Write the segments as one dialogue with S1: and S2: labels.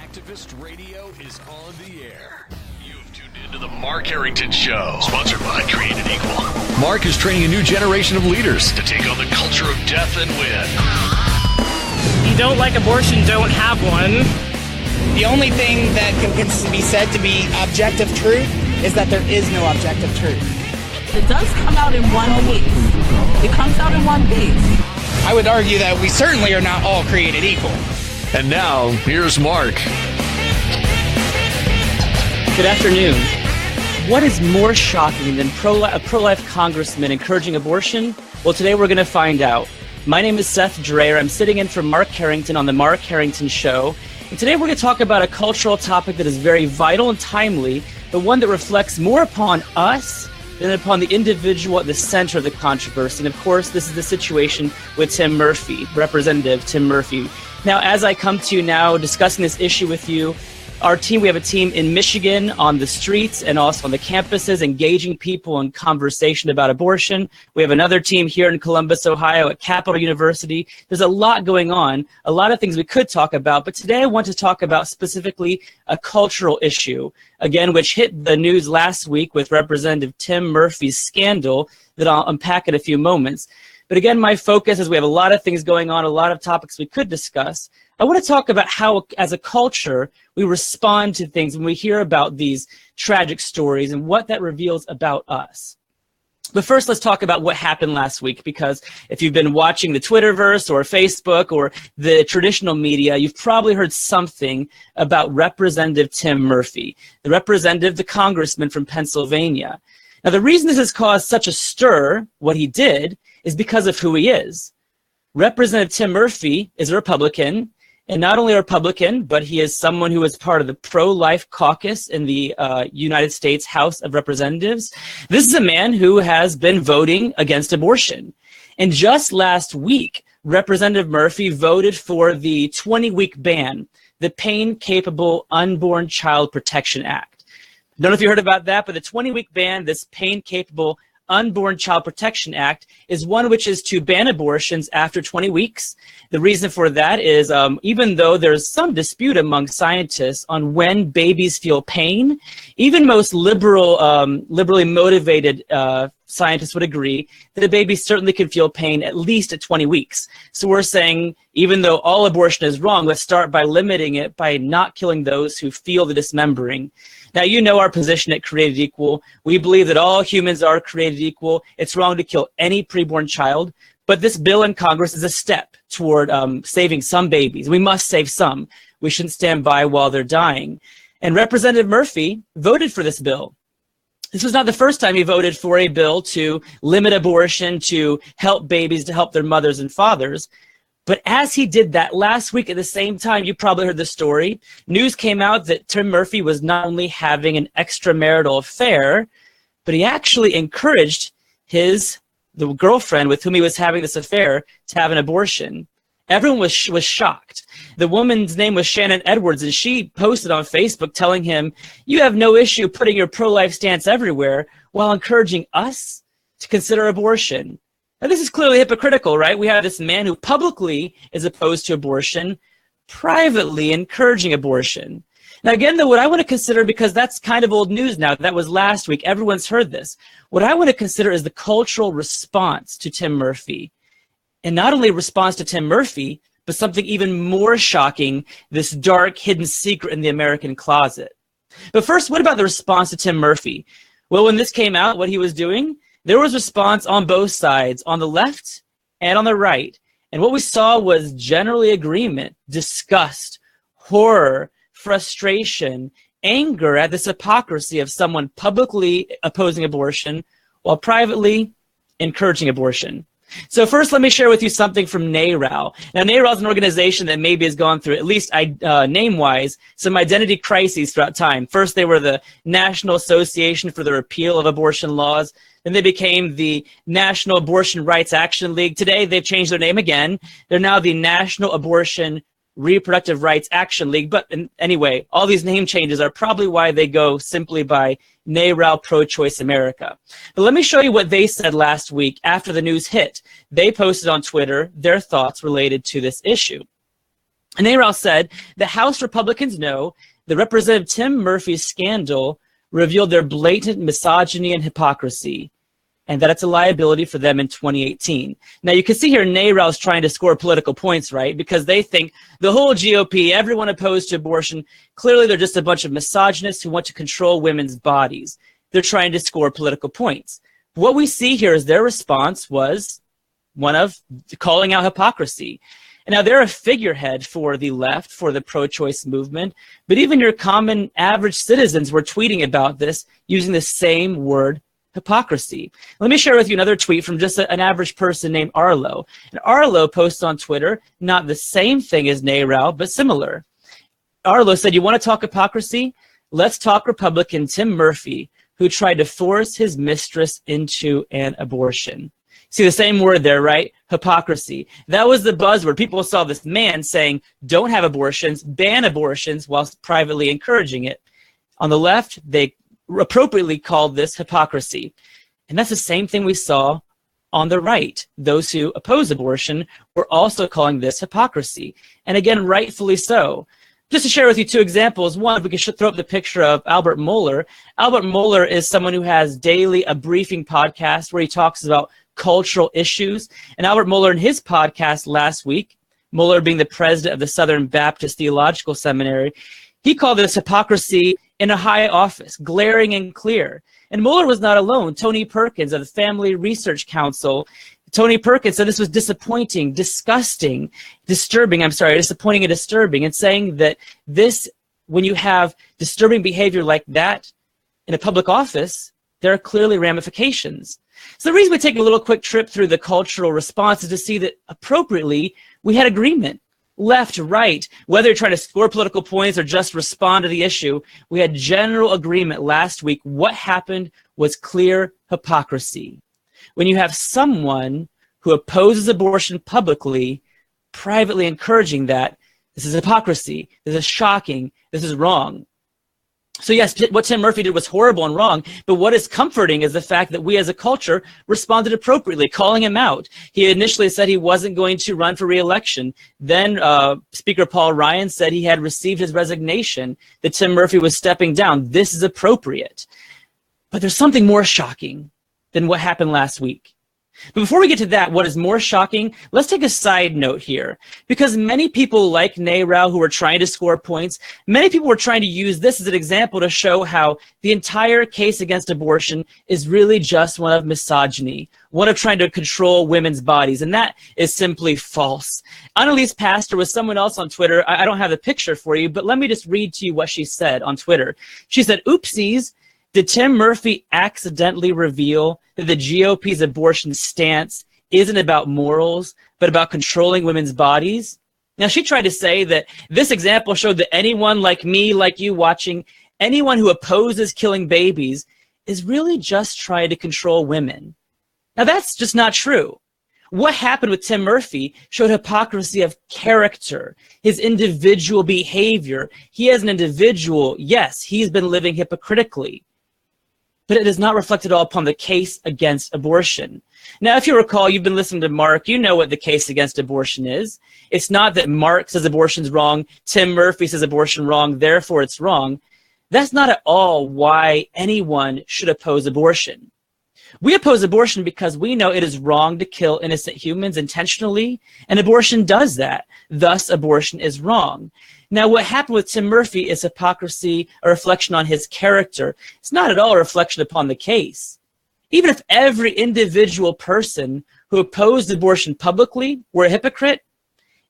S1: Activist Radio is on the air. You've tuned into the Mark Harrington Show, sponsored by Created Equal. Mark is training a new generation of leaders to take on the culture of death and win.
S2: If you don't like abortion, don't have one.
S3: The only thing that can be said to be objective truth is that there is no objective truth.
S4: It does come out in one piece. It comes out in one piece.
S3: I would argue that we certainly are not all created equal.
S1: And now, here's Mark.
S2: Good afternoon. What is more shocking than a pro-life congressman encouraging abortion? Well, today we're going to find out. My name is Seth Drayer. I'm sitting in for Mark Harrington on the Mark Harrington Show. And today we're going to talk about a cultural topic that is very vital and timely, but one that reflects more upon us than upon the individual at the center of the controversy. And of course, this is the situation with Tim Murphy, Representative Tim Murphy. Now, as I come to you now discussing this issue with you, we have a team in Michigan on the streets and also on the campuses engaging people in conversation about abortion. We have another team here in Columbus, Ohio at Capital University. There's a lot going on, a lot of things we could talk about, but today I want to talk about specifically a cultural issue, again, which hit the news last week with Representative Tim Murphy's scandal that I'll unpack in a few moments. But again, my focus is we have a lot of things going on, a lot of topics we could discuss. I want to talk about how, as a culture, we respond to things when we hear about these tragic stories and what that reveals about us. But first, let's talk about what happened last week, because if you've been watching the Twitterverse or Facebook or the traditional media, you've probably heard something about Representative Tim Murphy, the congressman from Pennsylvania. Now, the reason this has caused such a stir, what he did, is because of who he is. Representative Tim Murphy is a Republican, and not only a Republican, but he is someone who is part of the pro-life caucus in the United States House of Representatives. This is a man who has been voting against abortion. And just last week, Representative Murphy voted for the 20-week ban, the Pain-Capable Unborn Child Protection Act. I don't know if you heard about that, but the 20-week ban, this Pain-Capable Unborn Child Protection Act, is one which is to ban abortions after 20 weeks. The reason for that is even though there's some dispute among scientists on when babies feel pain, even most liberally motivated scientists would agree that a baby certainly can feel pain at least at 20 weeks. So we're saying, even though all abortion is wrong, let's start by limiting it by not killing those who feel the dismembering. Now, you know our position at Created Equal. We believe that all humans are created equal. It's wrong to kill any preborn child. But this bill in Congress is a step toward saving some babies. We must save some. We shouldn't stand by while they're dying. And Representative Murphy voted for this bill. This was not the first time he voted for a bill to limit abortion, to help babies, to help their mothers and fathers. But as he did that last week at the same time, you probably heard the story, news came out that Tim Murphy was not only having an extramarital affair, but he actually encouraged the girlfriend with whom he was having this affair to have an abortion. Everyone was shocked. The woman's name was Shannon Edwards, and she posted on Facebook telling him, "You have no issue putting your pro-life stance everywhere while encouraging us to consider abortion." Now, this is clearly hypocritical, right? We have this man who publicly is opposed to abortion, privately encouraging abortion. Now, again, though, what I want to consider, because that's kind of old news now, that was last week, everyone's heard this. What I want to consider is the cultural response to Tim Murphy. And not only response to Tim Murphy, but something even more shocking, this dark, hidden secret in the American closet. But first, what about the response to Tim Murphy? Well, when this came out, what he was doing, there was response on both sides, on the left and on the right. And what we saw was generally agreement, disgust, horror, frustration, anger at this hypocrisy of someone publicly opposing abortion while privately encouraging abortion. So first, let me share with you something from NARAL. Now, NARAL is an organization that maybe has gone through, at least name-wise, some identity crises throughout time. First, they were the National Association for the Repeal of Abortion Laws. Then they became the National Abortion Rights Action League. Today, they've changed their name again. They're now the National Abortion Reproductive Rights Action League. But anyway, all these name changes are probably why they go simply by NARAL Pro-Choice America. But let me show you what they said last week after the news hit. They posted on Twitter their thoughts related to this issue. And Narao said, the House Republicans know that Representative Tim Murphy's scandal revealed their blatant misogyny and hypocrisy, and that it's a liability for them in 2018. Now, you can see here Narao's trying to score political points, right? Because they think the whole GOP, everyone opposed to abortion, clearly they're just a bunch of misogynists who want to control women's bodies. They're trying to score political points. What we see here is their response was one of calling out hypocrisy. And now they're a figurehead for the left, for the pro-choice movement, but even your common average citizens were tweeting about this using the same word, hypocrisy. Let me share with you another tweet from just an average person named Arlo. And Arlo posts on Twitter, not the same thing as Narao, but similar. Arlo said, you want to talk hypocrisy? Let's talk Republican Tim Murphy, who tried to force his mistress into an abortion. See the same word there, right? Hypocrisy. That was the buzzword. People saw this man saying, don't have abortions, ban abortions, whilst privately encouraging it. On the left, they appropriately called this hypocrisy. And that's the same thing we saw on the right. Those who oppose abortion were also calling this hypocrisy. And again, rightfully so. Just to share with you two examples. One, if we could throw up the picture of Albert Mohler. Albert Mohler is someone who has daily a briefing podcast where he talks about cultural issues. And Albert Mohler, in his podcast last week, Mohler being the president of the Southern Baptist Theological Seminary, he called this hypocrisy in a high office, glaring and clear. And Mohler was not alone. Tony Perkins of the Family Research Council, Tony Perkins said this was disappointing, disgusting, disappointing and disturbing, and saying that this, when you have disturbing behavior like that in a public office, there are clearly ramifications. So the reason we take a little quick trip through the cultural response is to see that appropriately we had agreement. Left, right, whether you're trying to score political points or just respond to the issue, we had general agreement last week. What happened was clear hypocrisy. When you have someone who opposes abortion publicly, privately encouraging that, this is hypocrisy, this is shocking, this is wrong. So yes, what Tim Murphy did was horrible and wrong, but what is comforting is the fact that we as a culture responded appropriately, calling him out. He initially said he wasn't going to run for re-election. Then Speaker Paul Ryan said he had received his resignation, that Tim Murphy was stepping down. This is appropriate. But there's something more shocking than what happened last week. But before we get to that, what is more shocking, let's take a side note here. Because many people like Narao who are trying to score points, many people were trying to use this as an example to show how the entire case against abortion is really just one of misogyny, one of trying to control women's bodies. And that is simply false. Annalise Pastor was someone else on Twitter. I don't have the picture for you, but let me just read to you what she said on Twitter. She said, oopsies. Did Tim Murphy accidentally reveal that the GOP's abortion stance isn't about morals, but about controlling women's bodies? Now, she tried to say that this example showed that anyone like me, like you watching, anyone who opposes killing babies is really just trying to control women. Now, that's just not true. What happened with Tim Murphy showed hypocrisy of character, his individual behavior. He as an individual, yes, he's been living hypocritically, but it does not reflect at all upon the case against abortion. Now, if you recall, you've been listening to Mark, you know what the case against abortion is. It's not that Mark says abortion's wrong, Tim Murphy says abortion wrong, therefore it's wrong. That's not at all why anyone should oppose abortion. We oppose abortion because we know it is wrong to kill innocent humans intentionally, and abortion does that. Thus, abortion is wrong. Now, what happened with Tim Murphy is hypocrisy, a reflection on his character. It's not at all a reflection upon the case. Even if every individual person who opposed abortion publicly were a hypocrite,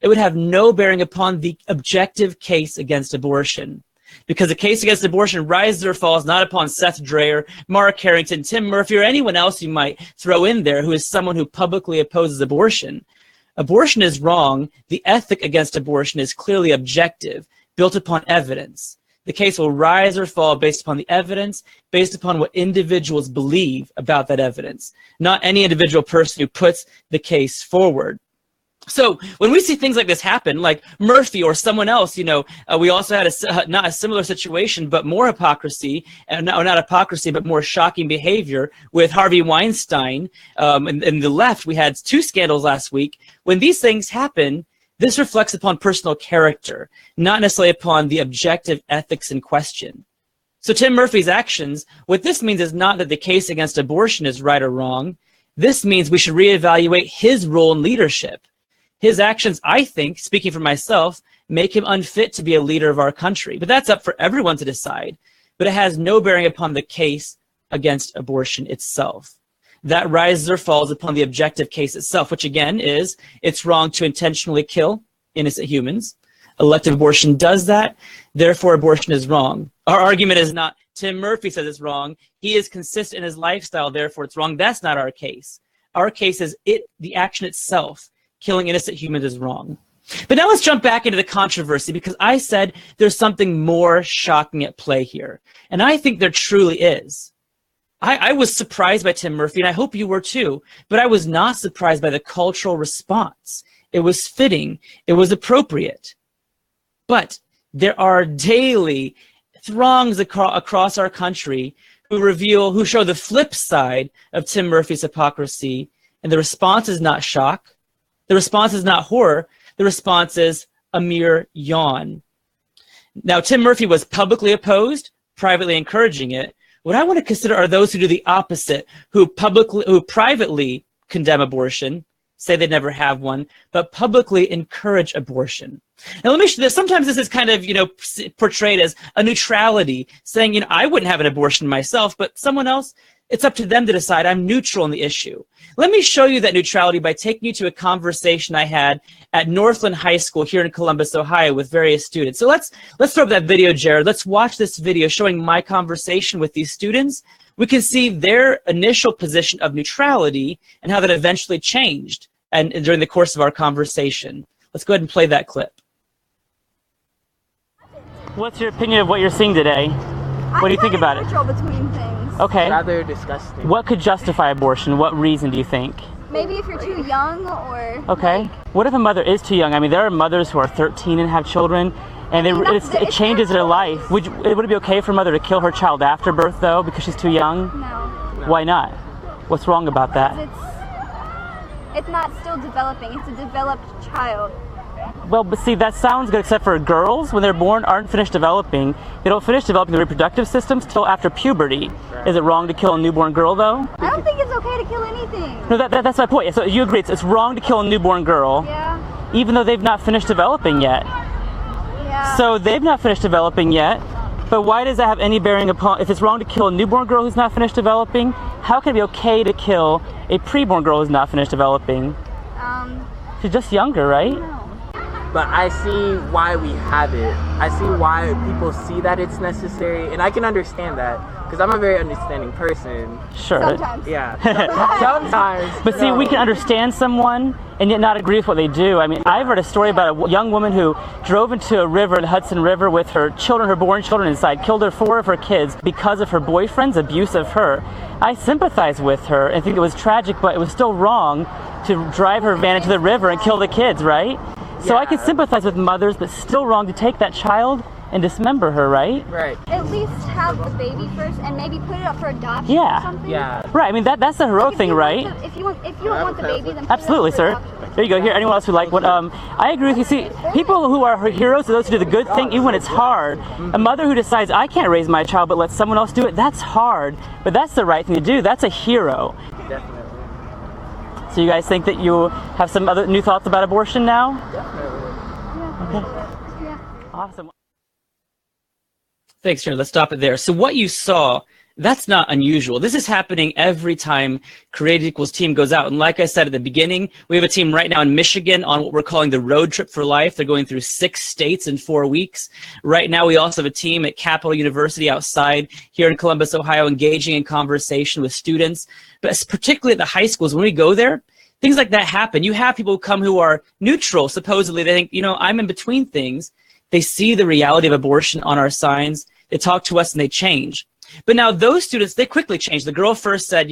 S2: it would have no bearing upon the objective case against abortion. Because the case against abortion rises or falls not upon Seth Drayer, Mark Harrington, Tim Murphy, or anyone else you might throw in there who is someone who publicly opposes abortion. Abortion is wrong. The ethic against abortion is clearly objective, built upon evidence. The case will rise or fall based upon the evidence, based upon what individuals believe about that evidence, not any individual person who puts the case forward. So when we see things like this happen, like Murphy or someone else, we also had not a similar situation, but more hypocrisy, not hypocrisy, but more shocking behavior with Harvey Weinstein. In the left, we had two scandals last week. When these things happen, This reflects upon personal character, not necessarily upon the objective ethics in question. So Tim Murphy's actions, what this means is not that the case against abortion is right or wrong. This means we should reevaluate his role in leadership. His actions, I think, speaking for myself, make him unfit to be a leader of our country. But that's up for everyone to decide. But it has no bearing upon the case against abortion itself. That rises or falls upon the objective case itself, which again is it's wrong to intentionally kill innocent humans. Elective abortion does that, therefore abortion is wrong. Our argument is not Tim Murphy says it's wrong, he is consistent in his lifestyle, therefore it's wrong. That's not our case. Our case is the action itself, killing innocent humans, is wrong. But now let's jump back into the controversy, because I said there's something more shocking at play here. And I think there truly is. I was surprised by Tim Murphy, and I hope you were too, but I was not surprised by the cultural response. It was fitting. It was appropriate. But there are daily throngs across our country who show the flip side of Tim Murphy's hypocrisy, and the response is not shock. The response is not horror. The response is a mere yawn. Now, Tim Murphy was publicly opposed, privately encouraging it. What I want to consider are those who do the opposite, who privately condemn abortion, say they never have one, but publicly encourage abortion. Now, let me show this. Sometimes this is kind of, portrayed as a neutrality, saying, I wouldn't have an abortion myself, but someone else, it's up to them to decide. I'm neutral on the issue. Let me show you that neutrality by taking you to a conversation I had at Northland High School here in Columbus, Ohio, with various students. So let's throw up that video, Jared. Let's watch this video showing my conversation with these students. We can see their initial position of neutrality and how that eventually changed and during the course of our conversation. Let's go ahead and play that clip. What's your opinion of what you're seeing today? What do you think about it?
S5: Between things.
S2: Okay.
S6: Rather disgusting.
S2: What could justify abortion? What reason do you think?
S5: Maybe if you're too young or...
S2: Okay. What if a mother is too young? I mean, there are mothers who are 13 and have children, and it changes their life. Would it be okay for a mother to kill her child after birth, though, because she's too young?
S5: No.
S2: Why not? What's wrong about that?
S5: It's not still developing. It's a developed child.
S2: Well, but see, that sounds good, except for girls, when they're born, aren't finished developing. They don't finish developing the reproductive systems till after puberty. Is it wrong to kill a newborn girl, though?
S5: I don't think it's okay to kill anything.
S2: No, that's my point. So you agree it's wrong to kill a newborn girl,
S5: Yeah.
S2: even though they've not finished developing yet.
S5: Yeah.
S2: So they've not finished developing yet, but why does that have any bearing upon, if it's wrong to kill a newborn girl who's not finished developing, how can it be okay to kill a preborn girl who's not finished developing? She's just younger, right?
S5: No.
S6: But I see why we have it. I see why people see that it's necessary, and I can understand that because I'm a very understanding person.
S2: Sure.
S5: Sometimes.
S6: Yeah. Sometimes.
S2: But see, we can understand someone and yet not agree with what they do. I mean, I've heard a story about a young woman who drove into a river, the Hudson River, with her children, her born children inside, killed her 4 of her kids because of her boyfriend's abuse of her. I sympathize with her and think it was tragic, but it was still wrong to drive her van into the river and kill the kids, right? So I can sympathize with mothers, but still wrong to take that child and dismember her, right?
S6: Right.
S5: At least have the baby first and maybe put it up for adoption
S2: Yeah.
S5: or something.
S6: Yeah.
S2: Right, I mean, that's the heroic thing, right?
S5: If you don't want the baby, then put
S2: Absolutely,
S5: it up
S2: sir.
S5: for adoption.
S2: There you go. Here, anyone else who like what? I agree with you. See, people who are heroes are those who do the good thing, even when it's hard. A mother who decides, I can't raise my child, but let someone else do it, that's hard. But that's the right thing to do. That's a hero.
S6: Definitely.
S2: So you guys think that you have some other new thoughts about abortion now?
S6: Definitely.
S5: Yeah.
S2: Awesome. Thanks, Sharon. Let's stop it there. So what you saw, that's not unusual. This is happening every time Create Equals team goes out. And like I said at the beginning, we have a team right now in Michigan on what we're calling the Road Trip for Life. They're going through 6 states in 4 weeks. Right now, we also have a team at Capital University outside here in Columbus, Ohio, engaging in conversation with students. But particularly at the high schools, when we go there, things like that happen. You have people who come who are neutral, supposedly. They think, I'm in between things. They see the reality of abortion on our signs. They talk to us and they change. But now those students, they quickly change. The girl first said,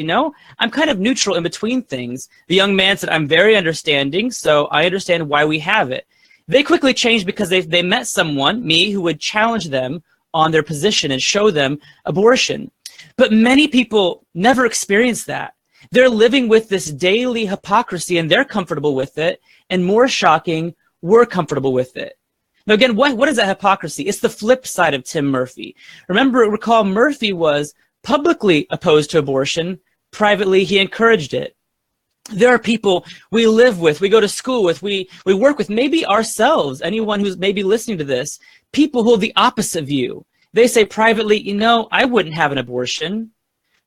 S2: I'm kind of neutral in between things. The young man said, I'm very understanding, so I understand why we have it. They quickly changed because they met someone, me, who would challenge them on their position and show them abortion. But many people never experience that. They're living with this daily hypocrisy and they're comfortable with it. And more shocking, we're comfortable with it. Now, again, what is that hypocrisy? It's the flip side of Tim Murphy. Recall Murphy was publicly opposed to abortion. Privately, he encouraged it. There are people we live with, we go to school with, we work with, maybe ourselves, anyone who's maybe listening to this, people who hold the opposite view. They say privately, I wouldn't have an abortion,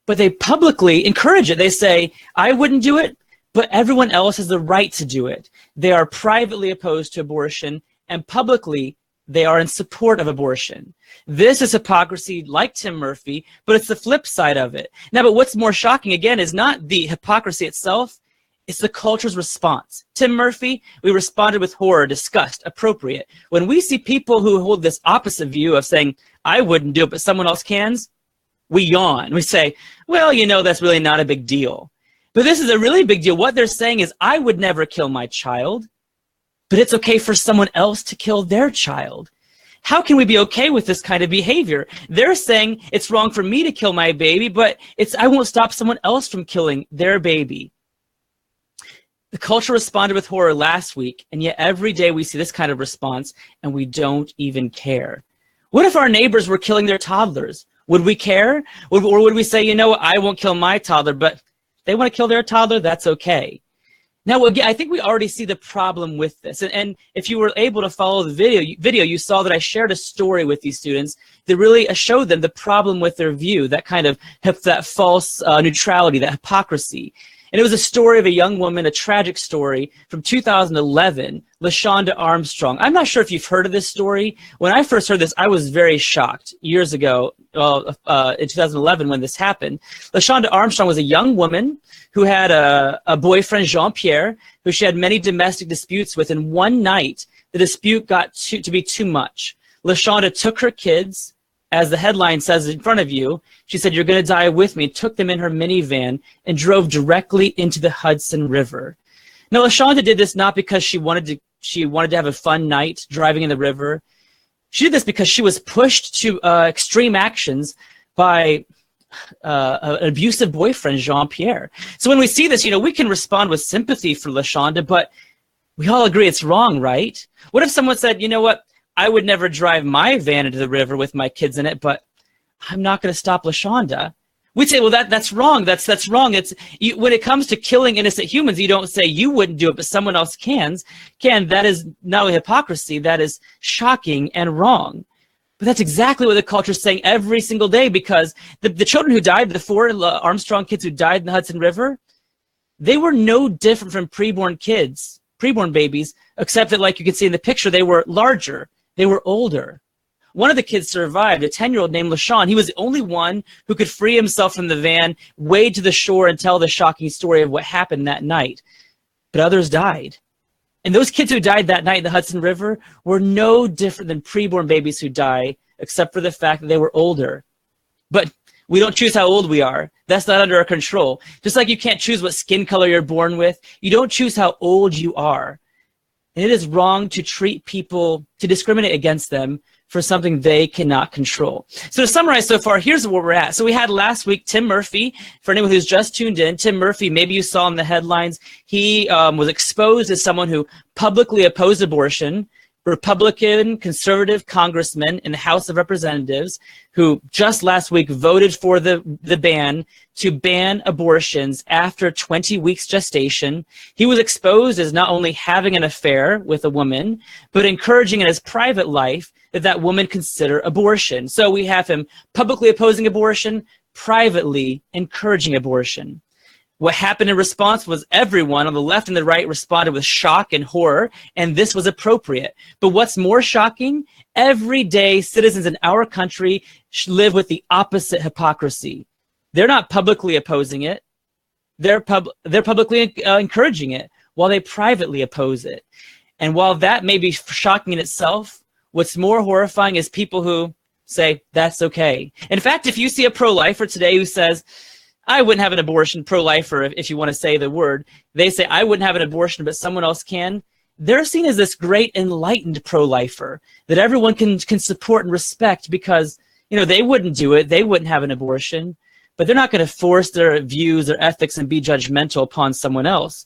S2: but they publicly encourage it. They say, I wouldn't do it, but everyone else has the right to do it. They are privately opposed to abortion, and publicly, they are in support of abortion. This is hypocrisy like Tim Murphy, but it's the flip side of it. Now, but what's more shocking, again, is not the hypocrisy itself, it's the culture's response. Tim Murphy, we responded with horror, disgust, appropriate. When we see people who hold this opposite view of saying, I wouldn't do it, but someone else can, we yawn. We say, well, that's really not a big deal. But this is a really big deal. What they're saying is, I would never kill my child, but it's okay for someone else to kill their child. How can we be okay with this kind of behavior? They're saying it's wrong for me to kill my baby, but I won't stop someone else from killing their baby. The culture responded with horror last week, and yet every day we see this kind of response, and we don't even care. What if our neighbors were killing their toddlers? Would we care? Or would we say, I won't kill my toddler, but they want to kill their toddler, that's okay. Now, again, I think we already see the problem with this. And if you were able to follow the video, you saw that I shared a story with these students that really showed them the problem with their view, that kind of that false neutrality, that hypocrisy. And it was a story of a young woman, a tragic story from 2011, LaShonda Armstrong. I'm not sure if you've heard of this story. When I first heard this, I was very shocked years ago, in 2011 when this happened. LaShonda Armstrong was a young woman who had a boyfriend, Jean-Pierre, who she had many domestic disputes with. And one night, the dispute got to be too much. LaShonda took her kids, as the headline says in front of you. She said, you're going to die with me, took them in her minivan and drove directly into the Hudson River. Now, LaShonda did this not because she wanted to have a fun night driving in the river. She did this because she was pushed to extreme actions by an abusive boyfriend, Jean-Pierre. So when we see this, we can respond with sympathy for LaShonda, but we all agree it's wrong, right? What if someone said, what? I would never drive my van into the river with my kids in it, but I'm not going to stop LaShonda. We'd say, well, that's wrong. That's wrong. When it comes to killing innocent humans, you don't say you wouldn't do it, but someone else can. That is not only hypocrisy, that is shocking and wrong. But that's exactly what the culture is saying every single day, because the children who died, the 4 Armstrong kids who died in the Hudson River, they were no different from preborn babies, except that, like you can see in the picture, they were larger. They were older. One of the kids survived, a 10-year-old named LaShawn. He was the only one who could free himself from the van, wade to the shore, and tell the shocking story of what happened that night. But others died. And those kids who died that night in the Hudson River were no different than preborn babies who die, except for the fact that they were older. But we don't choose how old we are. That's not under our control. Just like you can't choose what skin color you're born with, you don't choose how old you are. And it is wrong to treat people, to discriminate against them for something they cannot control. So to summarize so far, here's where we're at. So we had last week Tim Murphy. For anyone who's just tuned in, Tim Murphy, maybe you saw in the headlines, he was exposed as someone who publicly opposed abortion. Republican conservative congressman in the House of Representatives who just last week voted for the ban to ban abortions after 20 weeks gestation. He was exposed as not only having an affair with a woman, but encouraging in his private life that woman consider abortion. So we have him publicly opposing abortion, privately encouraging abortion. What happened in response was everyone on the left and the right responded with shock and horror, and this was appropriate. But what's more shocking? Every day, citizens in our country live with the opposite hypocrisy. They're not publicly opposing it. They're publicly encouraging it, while they privately oppose it. And while that may be shocking in itself, what's more horrifying is people who say, that's okay. In fact, if you see a pro-lifer today who says, I wouldn't have an abortion, pro-lifer, if you want to say the word. They say, I wouldn't have an abortion, but someone else can. They're seen as this great enlightened pro-lifer that everyone can support and respect because, they wouldn't do it. They wouldn't have an abortion, but they're not going to force their views or ethics and be judgmental upon someone else.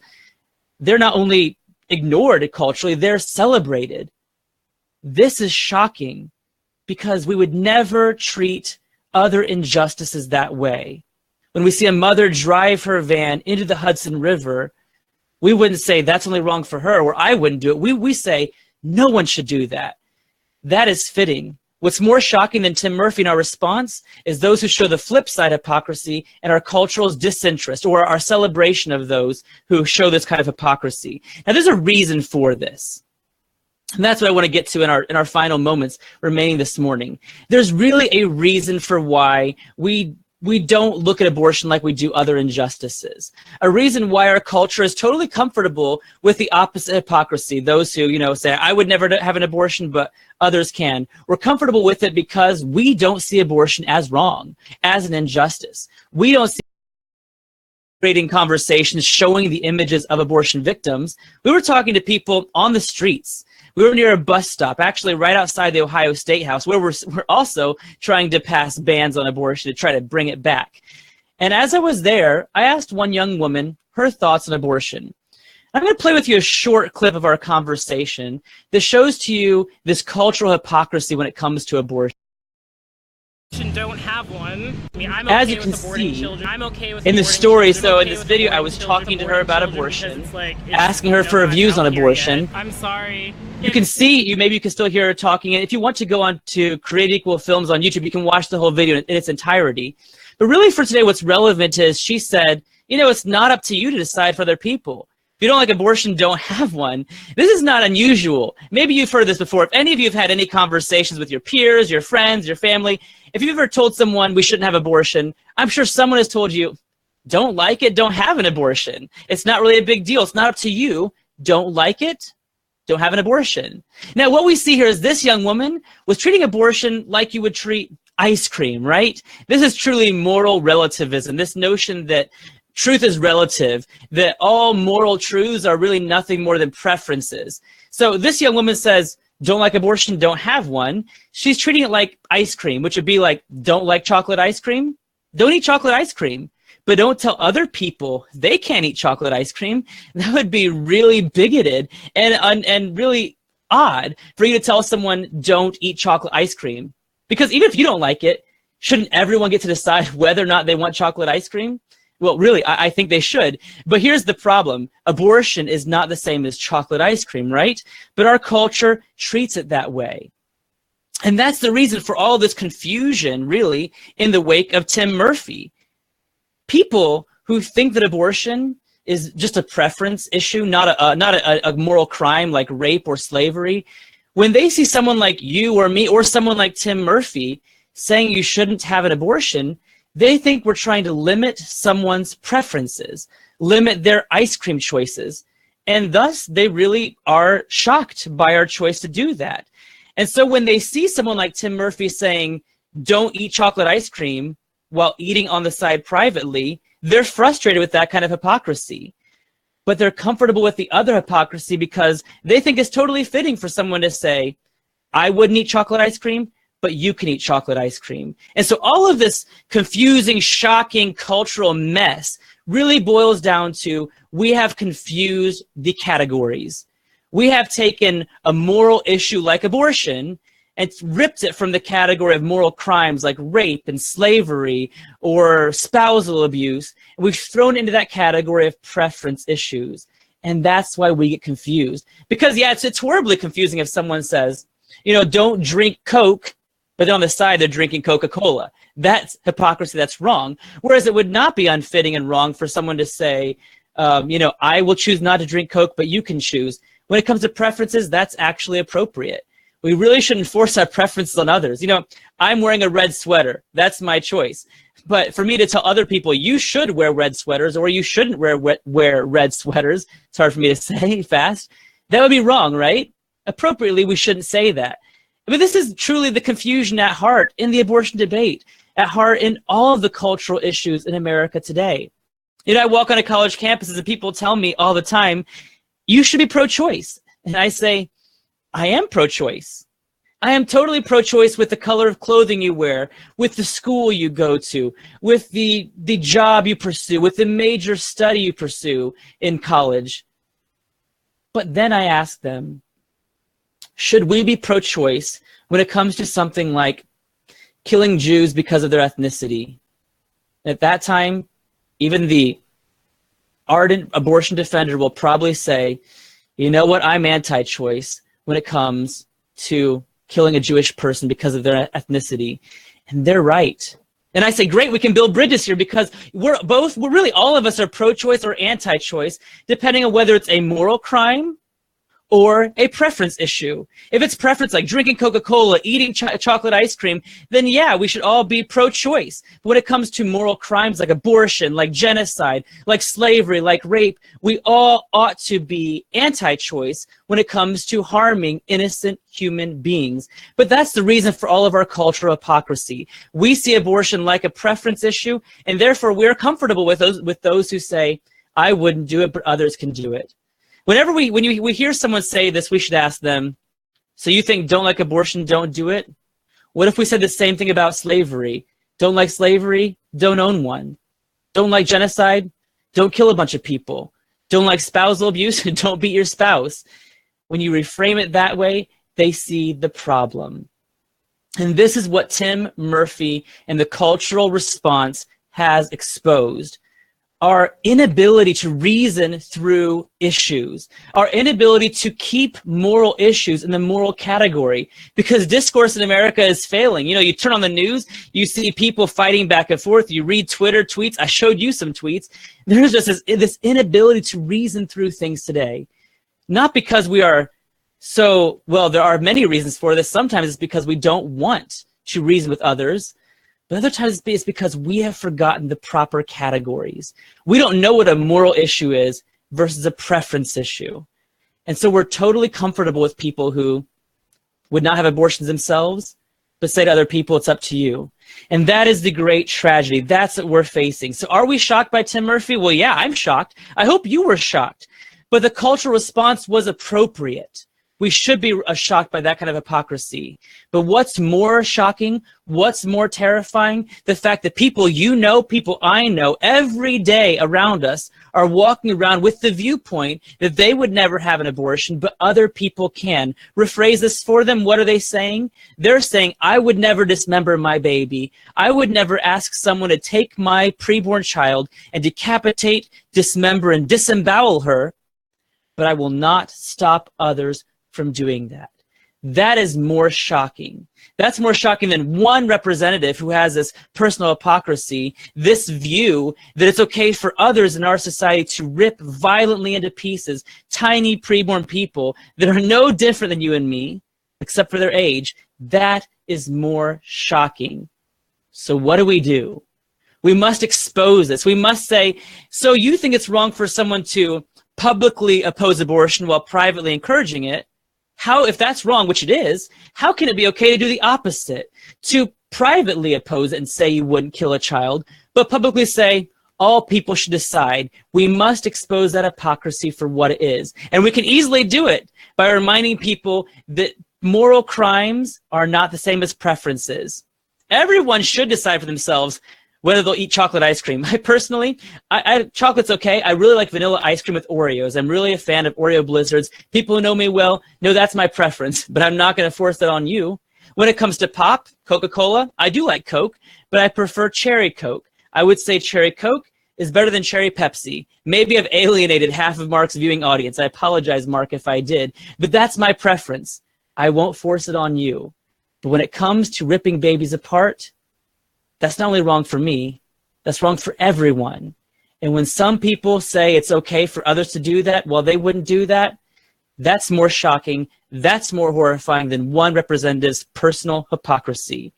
S2: They're not only ignored culturally, they're celebrated. This is shocking because we would never treat other injustices that way. When we see a mother drive her van into the Hudson River, we wouldn't say that's only wrong for her, or I wouldn't do it. We say no one should do that. That is fitting. What's more shocking than Tim Murphy in our response is those who show the flip side of hypocrisy and our cultural disinterest, or our celebration of those who show this kind of hypocrisy. Now, there's a reason for this. And that's what I want to get to in our final moments remaining this morning. There's really a reason for why we don't look at abortion like we do other injustices. A reason why our culture is totally comfortable with the opposite hypocrisy. Those who, say, I would never have an abortion, but others can. We're comfortable with it because we don't see abortion as wrong, as an injustice. We don't see creating conversations showing the images of abortion victims. We were talking to people on the streets. We were near a bus stop, actually right outside the Ohio State House, where we're also trying to pass bans on abortion to try to bring it back. And as I was there, I asked one young woman her thoughts on abortion. I'm going to play with you a short clip of our conversation that shows to you this cultural hypocrisy when it comes to abortion.
S7: Don't have one. I mean, I'm okay
S2: as you can
S7: with aborting
S2: see
S7: children. I'm okay with
S2: in the
S7: aborting
S2: story,
S7: children.
S2: so
S7: I'm
S2: in
S7: okay
S2: this
S7: with
S2: video, I
S7: aborting
S2: was
S7: children,
S2: talking to her about
S7: children,
S2: abortion,
S7: because it's
S2: asking her for her
S7: not
S2: views on
S7: out here
S2: abortion.
S7: yet. I'm sorry.
S2: You can see, maybe you can still hear her talking. And if you want to go on to Create Equal Films on YouTube, you can watch the whole video in its entirety. But really for today, what's relevant is she said, it's not up to you to decide for other people. If you don't like abortion, don't have one. This is not unusual. Maybe you've heard this before. If any of you have had any conversations with your peers, your friends, your family, if you've ever told someone we shouldn't have abortion, I'm sure someone has told you, don't like it, don't have an abortion. It's not really a big deal. It's not up to you. Don't like it, don't have an abortion. Now, what we see here is this young woman was treating abortion like you would treat ice cream, right? This is truly moral relativism, this notion that truth is relative, that all moral truths are really nothing more than preferences. So this young woman says, don't like abortion, don't have one. She's treating it like ice cream, which would be like, don't like chocolate ice cream? Don't eat chocolate ice cream. But don't tell other people they can't eat chocolate ice cream. That would be really bigoted and really odd for you to tell someone don't eat chocolate ice cream. Because even if you don't like it, shouldn't everyone get to decide whether or not they want chocolate ice cream? Well, really, I think they should. But here's the problem. Abortion is not the same as chocolate ice cream, right? But our culture treats it that way. And that's the reason for all this confusion, really, in the wake of Tim Murphy. People who think that abortion is just a preference issue, not a moral crime like rape or slavery, when they see someone like you or me or someone like Tim Murphy saying you shouldn't have an abortion, they think we're trying to limit someone's preferences, limit their ice cream choices, and thus they really are shocked by our choice to do that. And so when they see someone like Tim Murphy saying, don't eat chocolate ice cream while eating on the side privately, they're frustrated with that kind of hypocrisy. But they're comfortable with the other hypocrisy because they think it's totally fitting for someone to say, I wouldn't eat chocolate ice cream, but you can eat chocolate ice cream. And so all of this confusing, shocking cultural mess really boils down to we have confused the categories. We have taken a moral issue like abortion and ripped it from the category of moral crimes like rape and slavery or spousal abuse. And we've thrown it into that category of preference issues. And that's why we get confused. Because, yeah, it's horribly confusing if someone says, don't drink Coke, but then on the side they're drinking Coca-Cola. That's hypocrisy, that's wrong. Whereas it would not be unfitting and wrong for someone to say, I will choose not to drink Coke, but you can choose. When it comes to preferences, that's actually appropriate. We really shouldn't force our preferences on others. I'm wearing a red sweater. That's my choice. But for me to tell other people, you should wear red sweaters or you shouldn't wear red sweaters, it's hard for me to say fast, that would be wrong, right? Appropriately, we shouldn't say that. But this is truly the confusion at heart in the abortion debate, at heart in all of the cultural issues in America today. I walk on a college campuses and people tell me all the time, you should be pro-choice. And I say, I am pro-choice. I am totally pro-choice with the color of clothing you wear, with the school you go to, with the job you pursue, with the major study you pursue in college. But then I ask them, should we be pro-choice when it comes to something like killing Jews because of their ethnicity? At that time, even the ardent abortion defender will probably say, you know what, I'm anti-choice when it comes to killing a Jewish person because of their ethnicity. And they're right. And I say, great, we can build bridges here because we're really, all of us are pro-choice or anti-choice, depending on whether it's a moral crime or a preference issue. If it's preference, like drinking Coca-Cola, eating chocolate ice cream, then yeah, we should all be pro-choice. But when it comes to moral crimes like abortion, like genocide, like slavery, like rape, we all ought to be anti-choice when it comes to harming innocent human beings. But that's the reason for all of our cultural hypocrisy. We see abortion like a preference issue, and therefore we're comfortable with those who say, I wouldn't do it, but others can do it. When we hear someone say this, we should ask them, so you think don't like abortion, don't do it? What if we said the same thing about slavery? Don't like slavery, don't own one. Don't like genocide, don't kill a bunch of people. Don't like spousal abuse, don't beat your spouse. When you reframe it that way, they see the problem. And this is what Tim Murphy and the cultural response has exposed. Our inability to reason through issues, our inability to keep moral issues in the moral category, because discourse in America is failing. You know, you turn on the news, you see people fighting back and forth, you read Twitter tweets. I showed you some tweets. There's just this inability to reason through things today. Not because we are so, well, there are many reasons for this. Sometimes it's because we don't want to reason with others. But other times it's because we have forgotten the proper categories. We don't know what a moral issue is versus a preference issue. And so we're totally comfortable with people who would not have abortions themselves, but say to other people, it's up to you. And that is the great tragedy. That's what we're facing. So are we shocked by Tim Murphy? Well, yeah, I'm shocked. I hope you were shocked. But the cultural response was appropriate. We should be shocked by that kind of hypocrisy. But what's more shocking, what's more terrifying, the fact that people you know, people I know, every day around us are walking around with the viewpoint that they would never have an abortion, but other people can. Rephrase this for them. What are they saying? They're saying, I would never dismember my baby. I would never ask someone to take my preborn child and decapitate, dismember, and disembowel her, but I will not stop others from doing that. That is more shocking. That's more shocking than one representative who has this personal hypocrisy, this view that it's okay for others in our society to rip violently into pieces tiny preborn people that are no different than you and me, except for their age. That is more shocking. So what do? We must expose this. We must say, so you think it's wrong for someone to publicly oppose abortion while privately encouraging it? How, if that's wrong, which it is, how can it be okay to do the opposite? To privately oppose it and say you wouldn't kill a child, but publicly say all people should decide. We must expose that hypocrisy for what it is. And we can easily do it by reminding people that moral crimes are not the same as preferences. Everyone should decide for themselves whether they'll eat chocolate ice cream. I personally, chocolate's okay. I really like vanilla ice cream with Oreos. I'm really a fan of Oreo Blizzards. People who know me well know that's my preference, but I'm not going to force that on you. When it comes to pop, Coca-Cola, I do like Coke, but I prefer cherry Coke. I would say cherry Coke is better than cherry Pepsi. Maybe I've alienated half of Mark's viewing audience. I apologize, Mark, if I did, but that's my preference. I won't force it on you. But when it comes to ripping babies apart, that's not only wrong for me, that's wrong for everyone. And when some people say it's okay for others to do that while they wouldn't do that, that's more shocking, that's more horrifying than one representative's personal hypocrisy.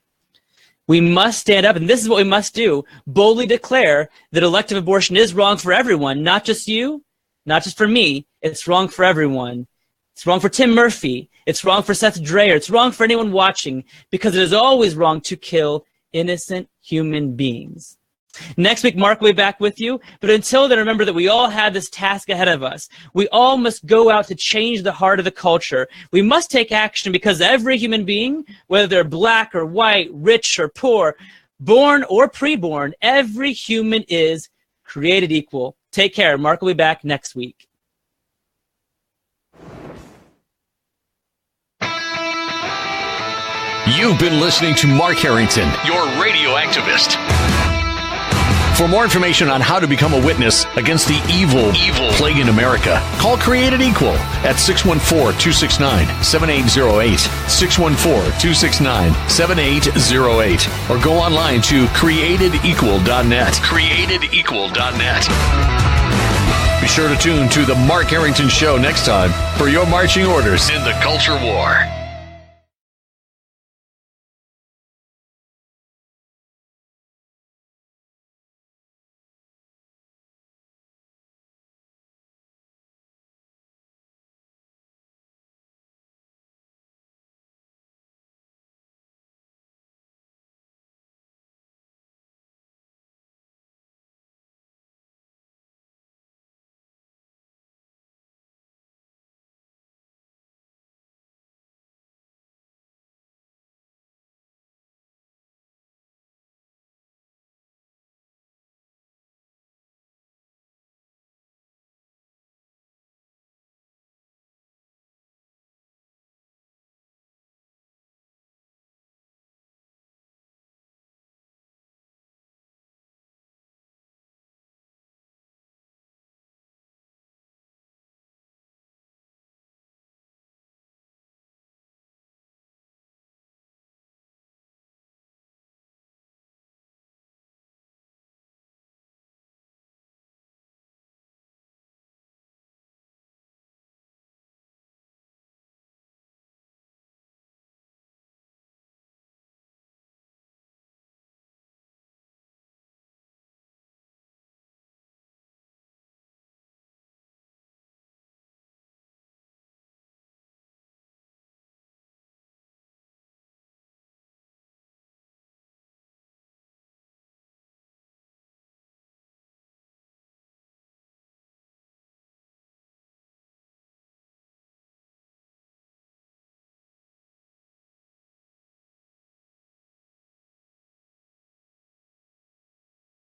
S2: We must stand up, and this is what we must do, boldly declare that elective abortion is wrong for everyone, not just you, not just for me, it's wrong for everyone. It's wrong for Tim Murphy, it's wrong for Seth Drayer, it's wrong for anyone watching, because it is always wrong to kill innocent human beings. Next week, Mark will be back with you. But until then, remember that we all have this task ahead of us. We all must go out to change the heart of the culture. We must take action because every human being, whether they're black or white, rich or poor, born or preborn, every human is created equal. Take care. Mark will be back next week.
S1: You've been listening to Mark Harrington, your radio activist. For more information on how to become a witness against the evil plague in America, call Created Equal at 614-269-7808, 614-269-7808, or go online to createdequal.net, createdequal.net. Be sure to tune to The Mark Harrington Show next time for your marching orders in the culture war.